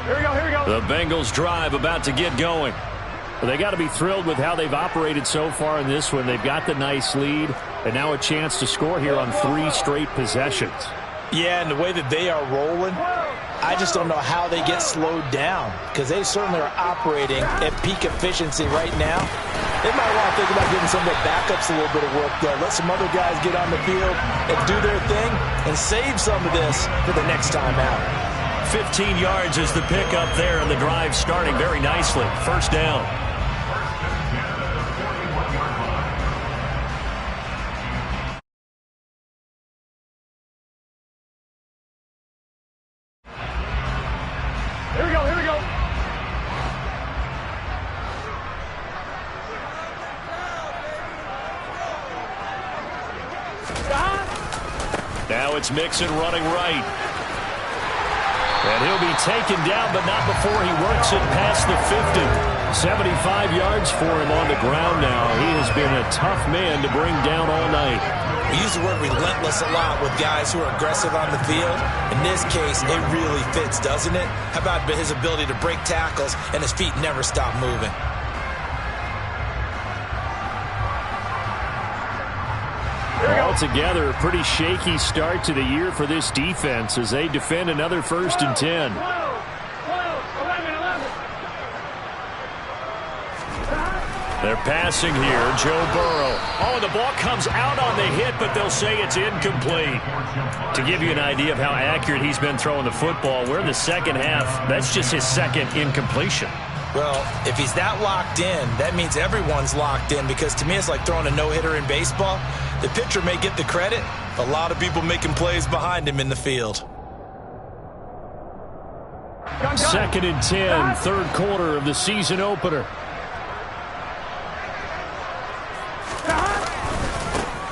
The Bengals drive about to get going. Well, they got to be thrilled with how they've operated so far in this one. They've got the nice lead, and now a chance to score here on 3 straight possessions. Yeah, and the way that they are rolling, I just don't know how they get slowed down, because they certainly are operating at peak efficiency right now. They might want to think about giving some of their backups a little bit of work, though. Let some other guys get on the field and do their thing and save some of this for the next time out. 15 yards is the pickup there, and the drive starting very nicely. First down. Now it's Mixon running right. And he'll be taken down, but not before he works it past the 50. 75 yards for him on the ground now. He has been a tough man to bring down all night. We use the word relentless a lot with guys who are aggressive on the field. In this case, it really fits, doesn't it? How about his ability to break tackles and his feet never stop moving? Altogether, a pretty shaky start to the year for this defense as they defend another 1st and 10. They're passing here, Joe Burrow. Oh, and the ball comes out on the hit, but they'll say it's incomplete. To give you an idea of how accurate he's been throwing the football, we're in the second half. That's just his 2nd incompletion. Well, if he's that locked in, that means everyone's locked in, because to me it's like throwing a no-hitter in baseball. The pitcher may get the credit, a lot of people making plays behind him in the field. 2nd and 10, 3rd quarter of the season opener.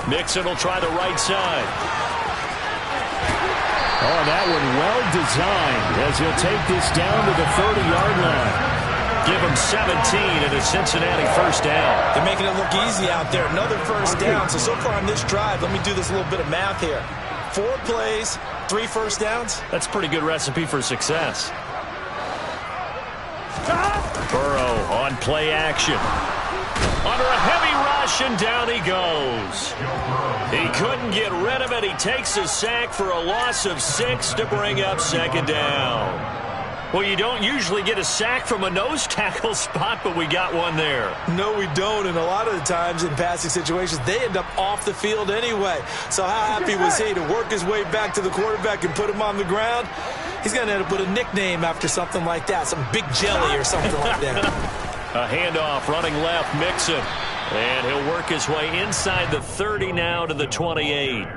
Mixon will try the right side. Oh, that one well designed as he'll take this down to the 30-yard line. Give him 17 and a Cincinnati first down. They're making it look easy out there. Another first down. So far on this drive, let me do this little bit of math here. 4 plays, 3 first downs. That's a pretty good recipe for success. Burrow on play action. Under a heavy rush, and down he goes. He couldn't get rid of it. He takes a sack for a loss of 6 to bring up 2nd down. Well, you don't usually get a sack from a nose tackle spot, but we got one there. No, we don't, and a lot of the times in passing situations, they end up off the field anyway. So how happy was he to work his way back to the quarterback and put him on the ground? He's going to end up with a nickname after something like that, some Big Jelly or something like that. A handoff running left, Mixon. And he'll work his way inside the 30 now to the 28.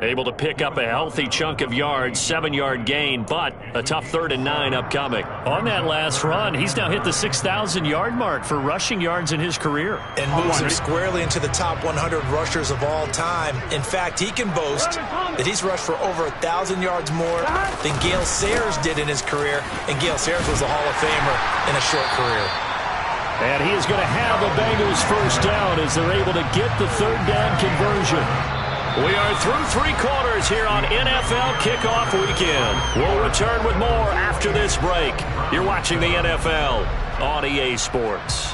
Able to pick up a healthy chunk of yards, 7-yard gain, but a tough 3rd and 9 upcoming. On that last run, he's now hit the 6,000-yard mark for rushing yards in his career. And moves him squarely into the top 100 rushers of all time. In fact, he can boast that he's rushed for over 1,000 yards more than Gale Sayers did in his career, and Gale Sayers was a Hall of Famer in a short career. And he is going to have the Bengals first down as they're able to get the 3rd down conversion. We are through 3 quarters here on NFL Kickoff Weekend. We'll return with more after this break. You're watching the NFL on EA Sports.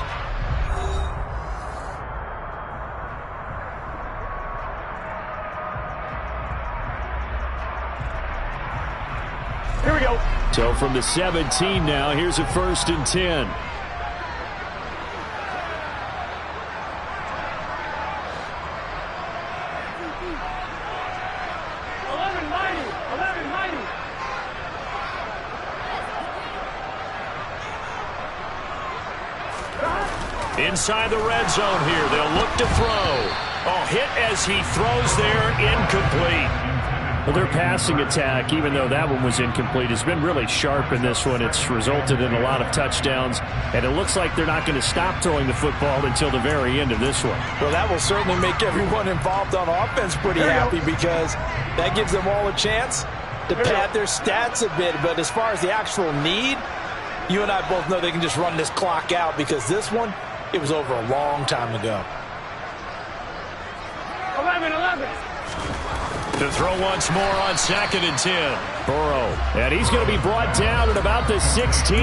Here we go. So from the 17 now, here's a 1st and 10. Inside the red zone here, they'll look to throw. Oh, hit as he throws there, incomplete. Well, their passing attack, even though that one was incomplete, has been really sharp in this one. It's resulted in a lot of touchdowns, and it looks like they're not going to stop throwing the football until the very end of this one. Well, that will certainly make everyone involved on offense pretty happy, because that gives them all a chance to pad their stats a bit. But as far as the actual need, you and I both know they can just run this clock out, because this one, it was over a long time ago. 11. To throw once more on 2nd and 10. Burrow, and he's going to be brought down at about the 16.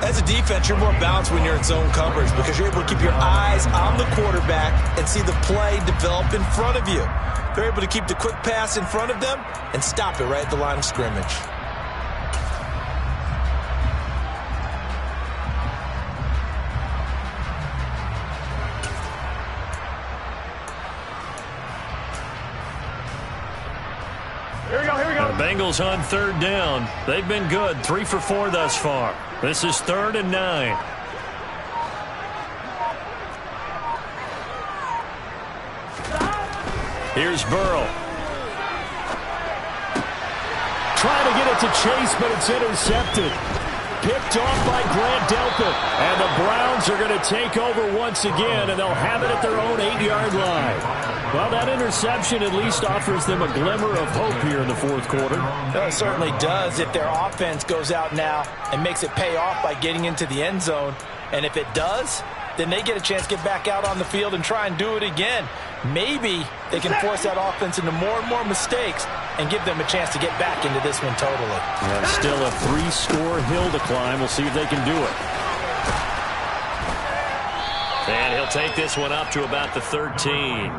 As a defense, you're more balanced when you're in zone coverage because you're able to keep your eyes on the quarterback and see the play develop in front of you. They're able to keep the quick pass in front of them and stop it right at the line of scrimmage. The Bengals on 3rd down. They've been good, 3 for 4 thus far. This is 3rd and 9. Here's Burrow. Trying to get it to Chase, but it's intercepted. Picked off by Grant Delpit. And the Browns are going to take over once again, and they'll have it at their own 8-yard line. Well, that interception at least offers them a glimmer of hope here in the 4th quarter. Well, it certainly does if their offense goes out now and makes it pay off by getting into the end zone. And if it does, then they get a chance to get back out on the field and try and do it again. Maybe they can force that offense into more and more mistakes and give them a chance to get back into this one totally. Yeah, still a 3-score hill to climb. We'll see if they can do it. And he'll take this one up to about the 13.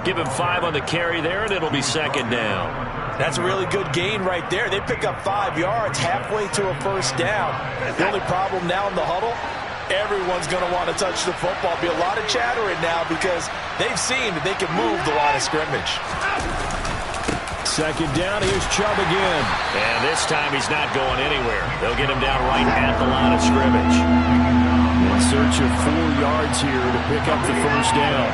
Give him 5 on the carry there, and it'll be 2nd down. That's a really good gain right there. They pick up 5 yards halfway to a 1st down. The only problem now in the huddle, everyone's going to want to touch the football. Be a lot of chattering now because they've seen that they can move the line of scrimmage. 2nd down, here's Chubb again. And this time he's not going anywhere. They'll get him down right at the line of scrimmage. In search of 4 yards here to pick up the 1st down.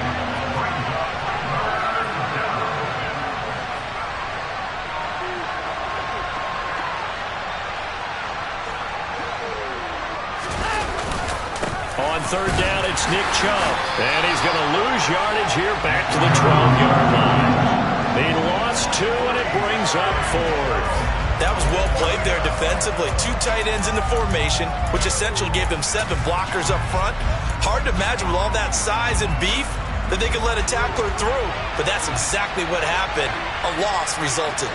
On 3rd down, it's Nick Chubb. And he's going to lose yardage here back to the 12-yard line. He lost 2, and it brings up 4th. That was well played there defensively. 2 tight ends in the formation, which essentially gave them 7 blockers up front. Hard to imagine with all that size and beef that they could let a tackler through. But that's exactly what happened. A loss resulted.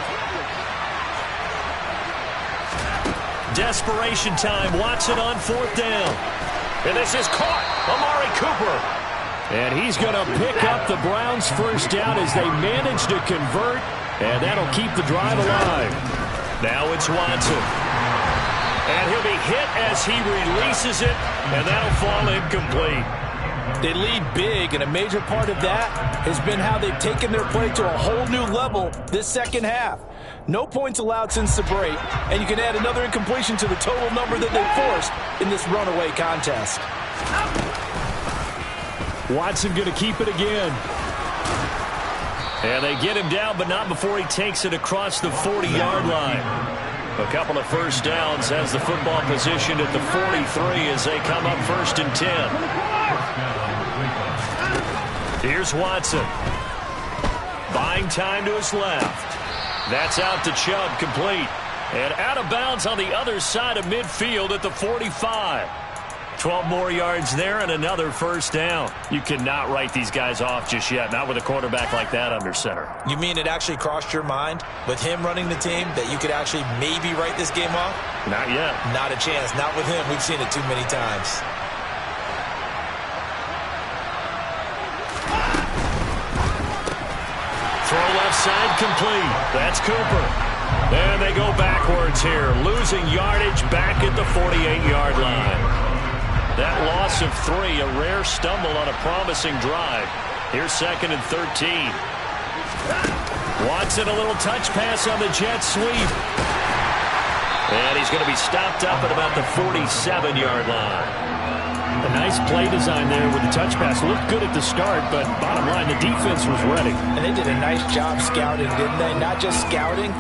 Desperation time. Watson on 4th down. And this is caught. Amari Cooper. And he's going to pick up the Browns' 1st down as they manage to convert. And that'll keep the drive alive. Now it's Watson. And he'll be hit as he releases it. And that'll fall incomplete. They lead big, and a major part of that has been how they've taken their play to a whole new level this 2nd half. No points allowed since the break, and you can add another incompletion to the total number that they forced in this runaway contest. Watson going to keep it again. And they get him down, but not before he takes it across the 40-yard line. A couple of 1st downs has the football positioned at the 43 as they come up 1st and 10. Here's Watson. Buying time to his left. That's out to Chubb, complete. And out of bounds on the other side of midfield at the 45. 12 more yards there and another 1st down. You cannot write these guys off just yet, not with a quarterback like that under center. You mean it actually crossed your mind with him running the team that you could actually maybe write this game off? Not yet. Not a chance. Not with him. We've seen it too many times. Throw left side complete. That's Cooper. And they go backwards here, losing yardage back at the 48-yard line. That loss of 3, a rare stumble on a promising drive. Here's 2nd and 13. Watson, a little touch pass on the jet sweep. And he's going to be stopped up at about the 47-yard line. A nice play design there with the touch pass. Looked good at the start, but bottom line, the defense was ready. And they did a nice job scouting, didn't they? Not just scouting,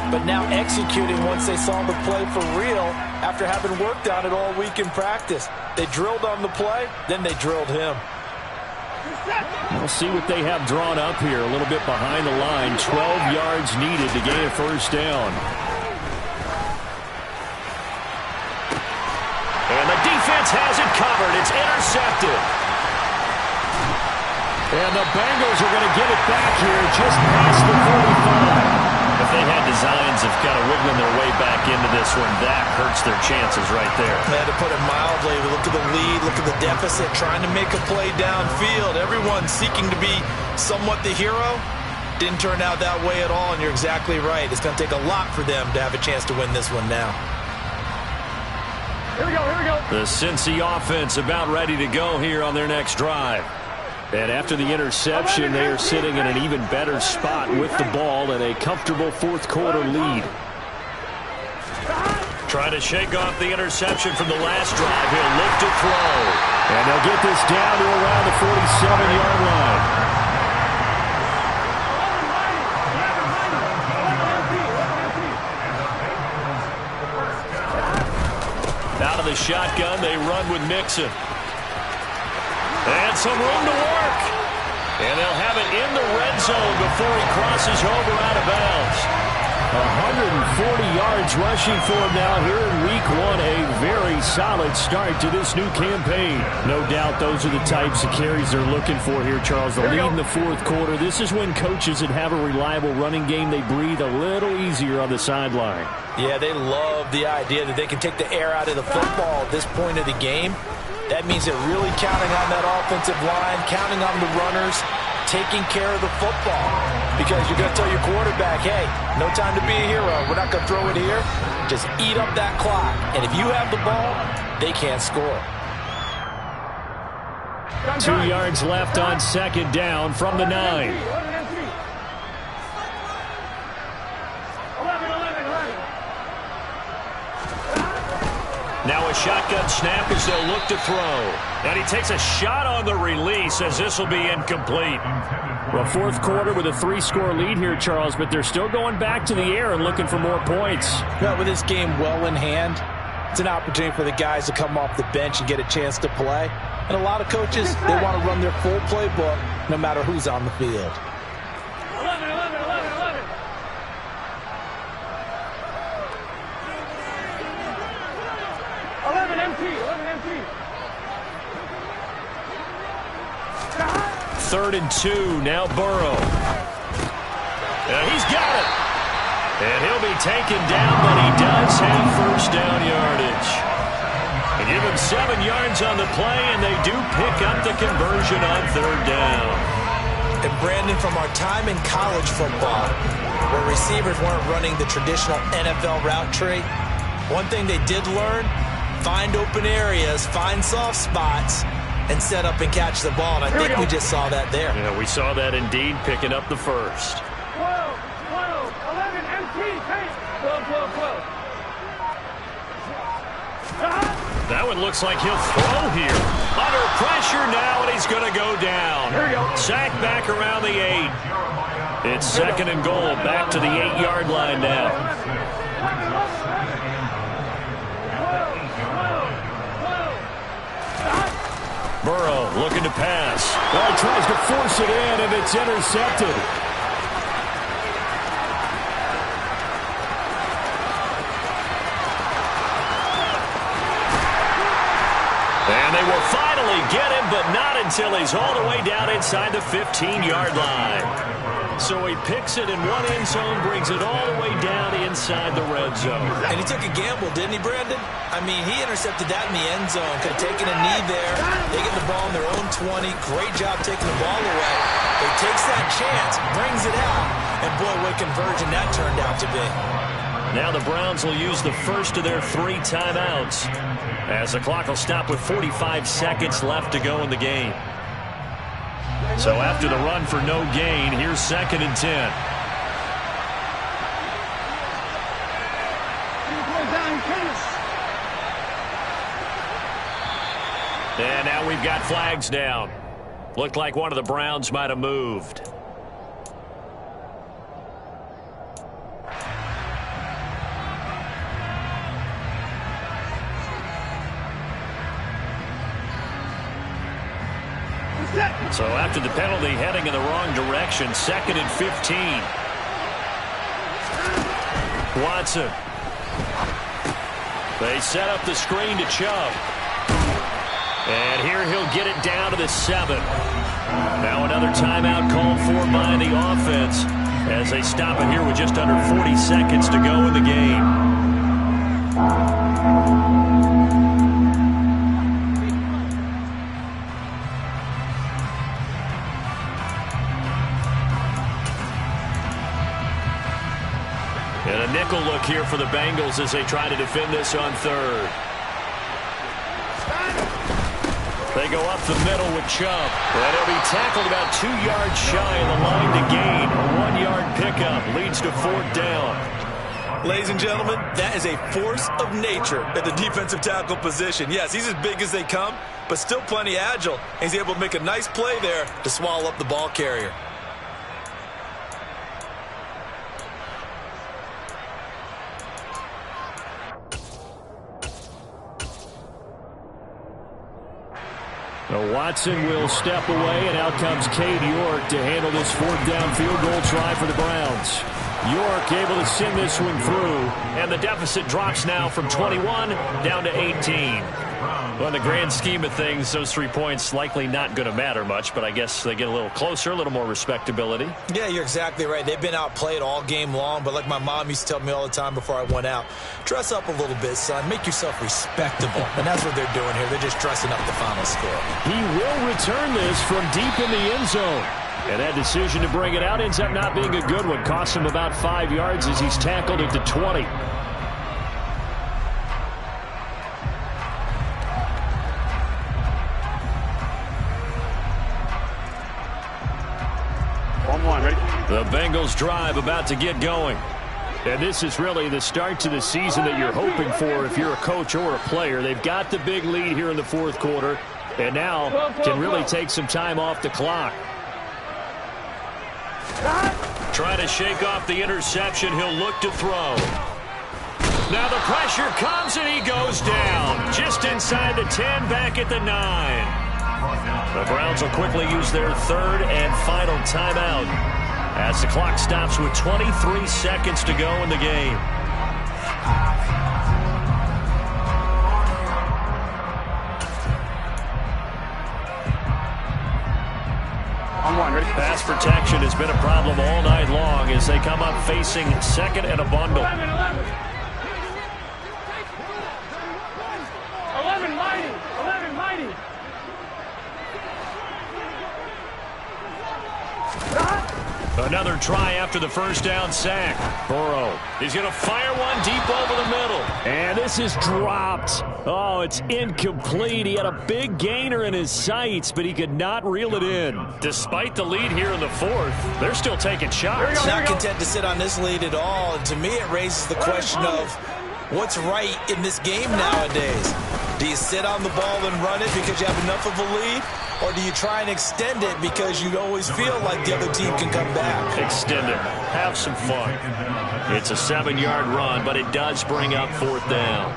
but now executing once they saw the play for real after having worked on it all week in practice. They drilled on the play, then they drilled him. We'll see what they have drawn up here. A little bit behind the line. 12 yards needed to gain a 1st down. And the defense has it covered. It's intercepted. And the Bengals are going to get it back here just past the 45. If they had designs of kind of wiggling their way back into this one, that hurts their chances right there. To put it mildly, look at the lead, look at the deficit, trying to make a play downfield. Everyone seeking to be somewhat the hero. Didn't turn out that way at all, and you're exactly right. It's going to take a lot for them to have a chance to win this one now. Here we go. The Cincy offense about ready to go here on their next drive. And after the interception, they are sitting in an even better spot with the ball and a comfortable fourth-quarter lead. Trying to shake off the interception from the last drive. He'll look to throw. And they'll get this down to around the 47-yard line. Out of the shotgun, they run with Mixon. And some room to work. And they'll have it in the red zone before he crosses over out of bounds. 140 yards rushing for him now here in week one. A very solid start to this new campaign. No doubt those are the types of carries they're looking for here, Charles. The lead in the fourth quarter. This is when coaches that have a reliable running game, they breathe a little easier on the sideline. Yeah, they love the idea that they can take the air out of the football at this point of the game. That means they're really counting on that offensive line, counting on the runners, taking care of the football. Because you're going to tell your quarterback, hey, no time to be a hero. We're not going to throw it here. Just eat up that clock. And if you have the ball, they can't score. 2 yards left on second down from the 9. Now a shotgun snap as they'll look to throw. And he takes a shot on the release as this will be incomplete. Well, fourth quarter with a 3-score lead here, Charles, but they're still going back to the air and looking for more points. Well, with this game well in hand, it's an opportunity for the guys to come off the bench and get a chance to play. And a lot of coaches, they want to run their full playbook no matter who's on the field. 11 empty. 3rd and 2, now Burrow. And he's got it. And he'll be taken down, but he does have first down yardage. And give him 7 yards on the play, and they do pick up the conversion on 3rd down. And Brandon, from our time in college football, where receivers weren't running the traditional NFL route tree, one thing they did learn, find open areas, find soft spots, and set up and catch the ball. And I think we just saw that there. Yeah, we saw that indeed, picking up the first. 12, 11, empty, 12. That one looks like he'll throw here. Under pressure now, and he's going to go down. Sacked back around the 8. It's 2nd and goal, back to the 8-yard line now. Burrow looking to pass. Well, he tries to force it in, and it's intercepted. And they will finally get him, but not until he's all the way down inside the 15-yard line. So he picks it in one end zone, brings it all the way down inside the red zone. And he took a gamble, didn't he, Brandon? I mean, he intercepted that in the end zone. Could have taken a knee there. They get the ball in their own 20. Great job taking the ball away. But he takes that chance, brings it out, and boy, what conversion that turned out to be. Now the Browns will use the first of their 3 timeouts, as the clock will stop with 45 seconds left to go in the game. So after the run for no gain, here's 2nd and 10. And now we've got flags down. Looked like one of the Browns might have moved. So after the penalty, heading in the wrong direction, 2nd and 15. Watson. They set up the screen to Chubb. And here he'll get it down to the 7. Now another timeout called for by the offense as they stop it here with just under 40 seconds to go in the game. And a nickel look here for the Bengals as they try to defend this on third. They go up the middle with Chubb. And he'll be tackled about 2 yards shy of the line to gain. A 1-yard pickup leads to fourth down. Ladies and gentlemen, that is a force of nature at the defensive tackle position. Yes, he's as big as they come, but still plenty agile. He's able to make a nice play there to swallow up the ball carrier. Watson will step away, and out comes Cade York to handle this fourth down field goal try for the Browns. York able to send this one through, and the deficit drops now from 21 down to 18. Well, in the grand scheme of things, those 3 points likely not going to matter much, but I guess they get a little closer, a little more respectability. Yeah, you're exactly right. They've been outplayed all game long, but like my mom used to tell me all the time before I went out, dress up a little bit, son. Make yourself respectable. And that's what they're doing here. They're just dressing up the final score. He will return this from deep in the end zone. And that decision to bring it out ends up not being a good one. Costs him about 5 yards as he's tackled at the 20. The Bengals drive about to get going. And this is really the start to the season that you're hoping for if you're a coach or a player. They've got the big lead here in the fourth quarter, and now can really take some time off the clock. Trying to shake off the interception. He'll look to throw. Now the pressure comes, and he goes down. Just inside the 10, back at the 9. The Browns will quickly use their third and final timeout as the clock stops with 23 seconds to go in the game. Pass protection has been a problem all night long as they come up facing second and a bundle. 11 mighty. Another try after the first down sack. Burrow, he's going to fire one deep over the middle. And this is dropped. Oh, it's incomplete. He had a big gainer in his sights, but he could not reel it in. Despite the lead here in the fourth, they're still taking shots. Not content to sit on this lead at all. And to me, it raises the question of what's right in this game nowadays. Do you sit on the ball and run it because you have enough of a lead? Or do you try and extend it because you always feel like the other team can come back? Extend it. Have some fun. It's a 7-yard run, but it does bring up fourth down.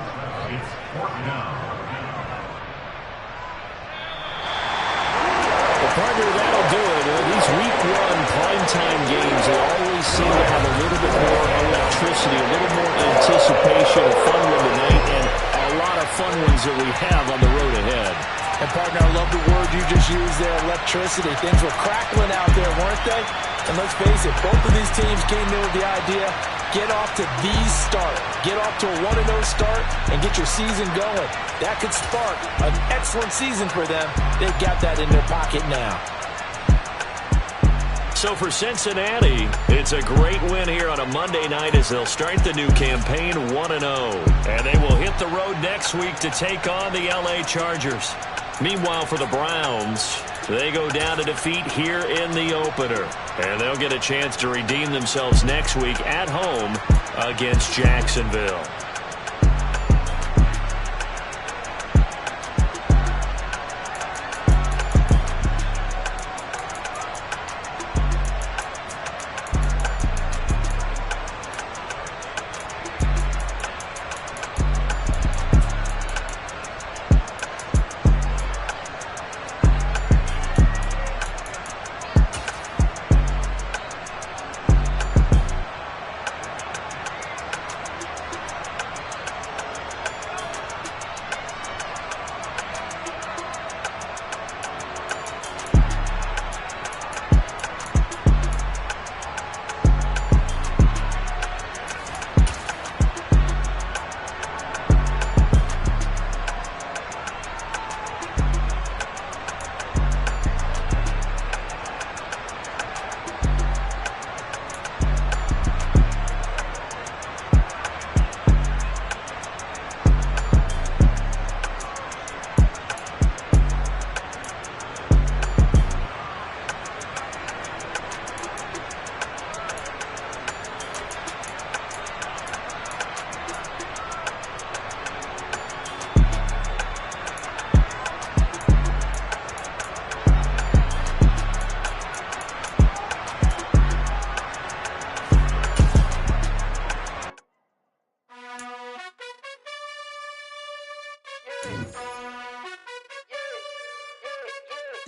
Well, partner, that'll do it. These week one primetime games, they always seem to have a little bit more electricity, a little more anticipation, a fun one tonight, and a lot of fun ones that we have on the road ahead. And, partner, I love the word you just used there, electricity. Things were crackling out there, weren't they? And let's face it, both of these teams came in with the idea, get off to the start. Get off to a 1-0 start and get your season going. That could spark an excellent season for them. They've got that in their pocket now. So for Cincinnati, it's a great win here on a Monday night as they'll start the new campaign 1-0. And they will hit the road next week to take on the LA Chargers. Meanwhile, for the Browns, they go down to defeat here in the opener. And they'll get a chance to redeem themselves next week at home against Jacksonville.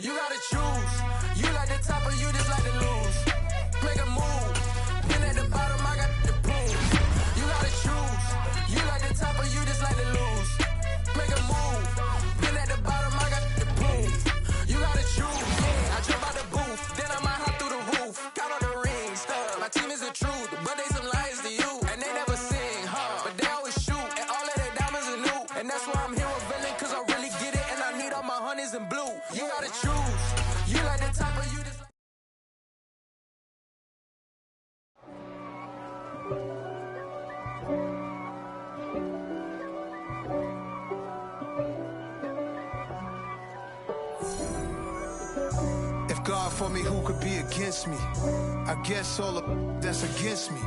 You gotta choose. You like the top or you just like to lose. Make a move. Been at the bottom, I got the proof. You gotta choose. You like the top or you just like to lose. Make a move. Been at the bottom, I got the proof. You gotta choose. Yeah, I jump out the booth, then I might hop through the roof. Count on the rings, stuff. My team is the truth, but they some liars to you. And they never sing, but they always shoot. And all of their diamonds are new. And that's why I'm here with villain, cause I really get it. And I need all my honeys in blue. You gotta choose. You like the top or you just like... If God for me, who could be against me? I guess all of that's against me.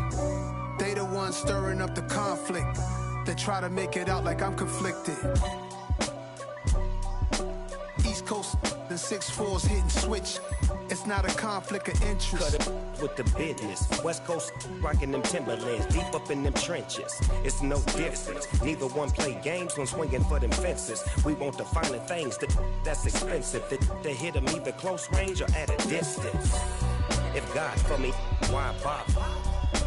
They the ones stirring up the conflict. They try to make it out like I'm conflicted. East Coast and 6'4's hitting switch. It's not a conflict of interest. Cut it with the business. West Coast rocking them Timberlands, deep up in them trenches. It's no difference. Neither one play games when swinging for them fences. We want the finer things that's expensive. That hit them either close range or at a distance. If God for me, why bother?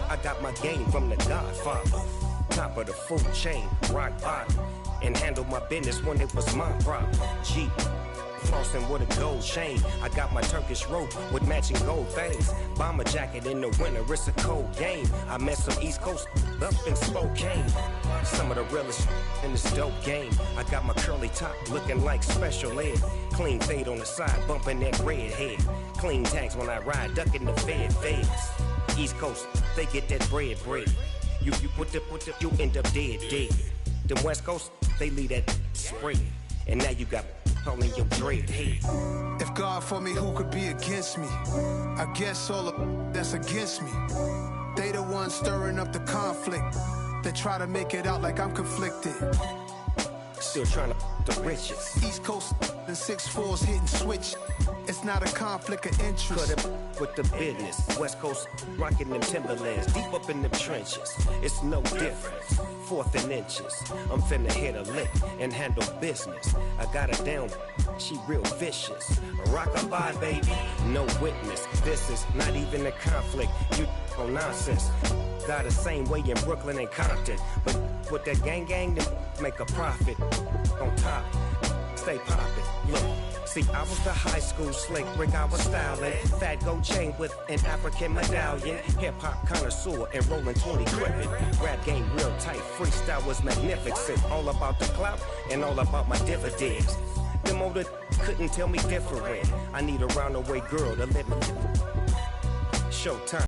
I got my game from the Godfather. Top of the food chain, rock bottom. And handle my business when it was my problem. Jeep. Flossing with a gold chain. I got my Turkish rope with matching gold things. Bomber jacket in the winter, it's a cold game. I met some East Coast up in Spokane. Some of the realest in this dope game. I got my curly top looking like special ed. Clean fade on the side, bumping that red head. Clean tags when I ride, ducking the feds. East Coast, they get that bread. You you end up dead. Then West Coast, they leave that spread. And now you got all in your dread head. If God for me, who could be against me? I guess all of that's against me. They the ones stirring up the conflict. They try to make it out like I'm conflicted. Still trying to the riches. East Coast and 6'4's hitting switch. It's not a conflict of interest. Cut it with the business. West Coast rocking them Timberlands, deep up in them trenches. It's no difference. 4th and inches. I'm finna hit a lick and handle business. I got her down, she real vicious. Rock-a-bye, baby, no witness. This is not even a conflict. You on nonsense. Got the same way in Brooklyn and Compton. But with that gang, then make a profit. On top, stay poppin'. Look. See, I was the high school slick Rick, I was styling. Fat gold chain with an African medallion. Hip-hop connoisseur and rolling 20 gripping. Rap game real tight, freestyle was magnificent. All about the clout and all about my dividends. Them older couldn't tell me different. I need a round-away girl to let me Showtime.